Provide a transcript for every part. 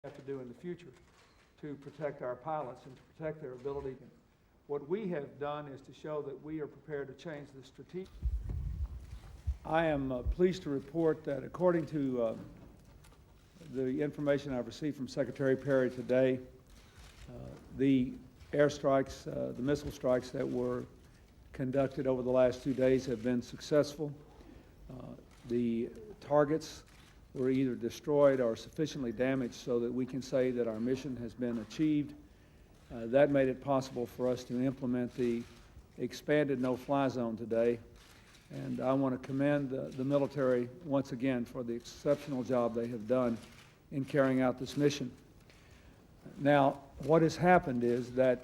have to do in the future to protect our pilots and to protect their ability. What we have done is to show that we are prepared to change the strategic. I am pleased to report that according to the information I've received from Secretary Perry today, the airstrikes, the missile strikes that were conducted over the last 2 days have been successful. The targets were either destroyed or sufficiently damaged so that we can say that our mission has been achieved. That made it possible for us to implement the expanded no-fly zone today. And I want to commend the military once again for the exceptional job they have done in carrying out this mission. Now, what has happened is that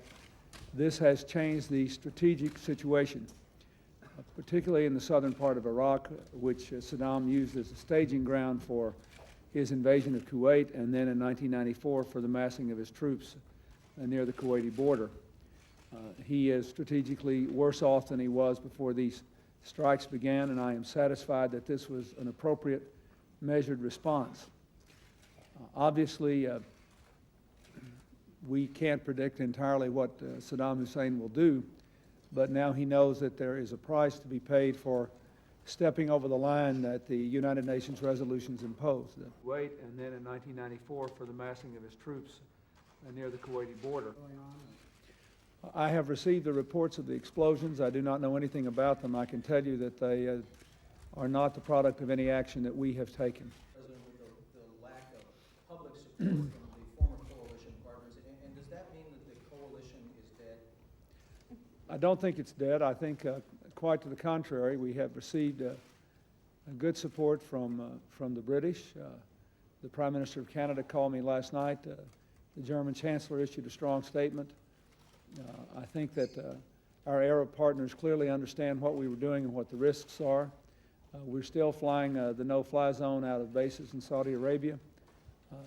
this has changed the strategic situation, particularly in the southern part of Iraq, which Saddam used as a staging ground for his invasion of Kuwait, and then in 1994 for the massing of his troops near the Kuwaiti border. He is strategically worse off than he was before these strikes began, and I am satisfied that this was an appropriate, measured response. Obviously, we can't predict entirely what Saddam Hussein will do, but now he knows that there is a price to be paid for stepping over the line that the United Nations resolutions imposed. Kuwait, and then in 1994 for the massing of his troops near the Kuwaiti border. I have received the reports of the explosions. I do not know anything about them. I can tell you that they are not the product of any action that we have taken. President, with the lack of public support from the former coalition partners, and does that mean that the coalition is dead? I don't think it's dead. I think quite to the contrary. We have received a good support from the British. The Prime Minister of Canada called me last night. The German Chancellor issued a strong statement. I think that our Arab partners clearly understand what we were doing and what the risks are. We're still flying the no-fly zone out of bases in Saudi Arabia.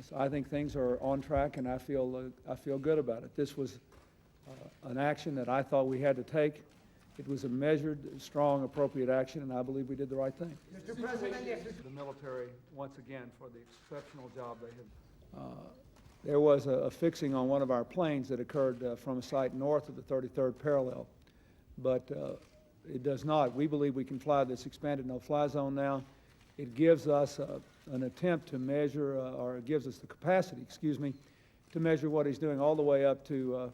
So I think things are on track, and I feel good about it. This was an action that I thought we had to take. It was a measured, strong, appropriate action, and I believe we did the right thing. Mr. President, the military, once again, for the exceptional job they have. There was a fixing on one of our planes that occurred from a site north of the 33rd parallel, but it does not. We believe we can fly this expanded no-fly zone now. It gives us an attempt to measure, or it gives us the capacity, to measure what he's doing all the way up to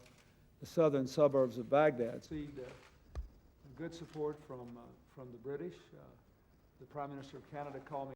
the southern suburbs of Baghdad. Received good support from the British. The Prime Minister of Canada called me